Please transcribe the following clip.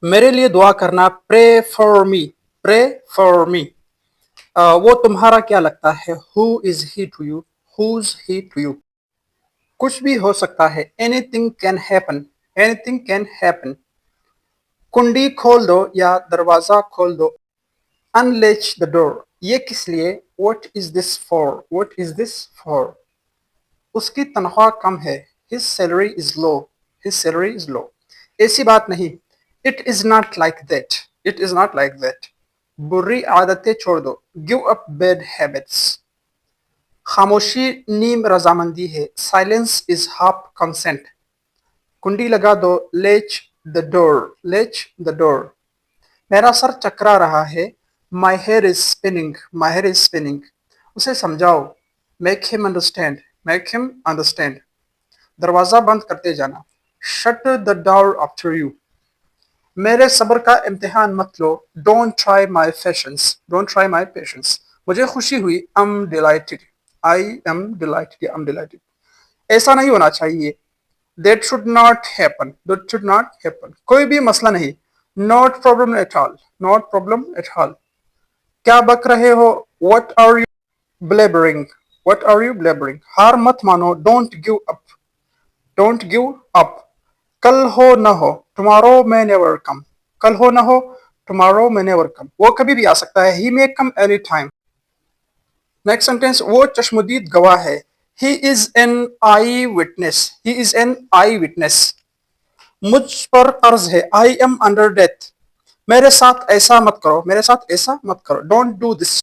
मेरे लिए दुआ करना, pray for me, pray for me. वो तुम्हारा क्या लगता है, who is he to you, who's he to you. कुछ भी हो सकता है, anything can happen, anything can happen. कुंडी खोल दो या दरवाजा खोल दो, अनलेच द डोर, ये किस लिए, what is this for, what is this for. उसकी तनख्वाह कम है, his salary is low, his salary is low. ऐसी बात नहीं, it is not like that, it is not like that. बुरी आदतें छोड़ दो, गिव अप बैड हैबिट्स। खामोशी नीम रजामंदी है, साइलेंस इज हाफ कंसेंट। कुंडी लगा दो, latch the door, latch the door. मेरा सर चकरा रहा है, my hair is spinning, my hair is spinning. उसे समझाओ, make him understand, make him understand. दरवाजा बंद करते जाना, shut the door after you. मेरे सब्र का इम्तिहान मत लो, don't try my patience, don't try my patience. मुझे खुशी हुई, I am delighted, I am delighted, I am delighted. ऐसा नहीं होना चाहिए, that should not happen, that should not happen. कोई भी मसला नहीं, not problem at all, not problem at all. क्या बक रहे हो, what are you blabbering, what are you blabbering. हार मत मानो, don't give up, don't give up. कल हो न हो, टुमारो मे नेवर कम, कल हो न हो, टुमारो मे नेवर कम। वो कभी भी आ सकता है, he may come any time. Next sentence, वो चश्मदीद गवाह है, he is an eyewitness, he is an eyewitness. मुझ पर कर्ज है, आई एम अंडर डेथ। मेरे साथ ऐसा मत करो, मेरे साथ ऐसा मत करो, डोंट डू दिस।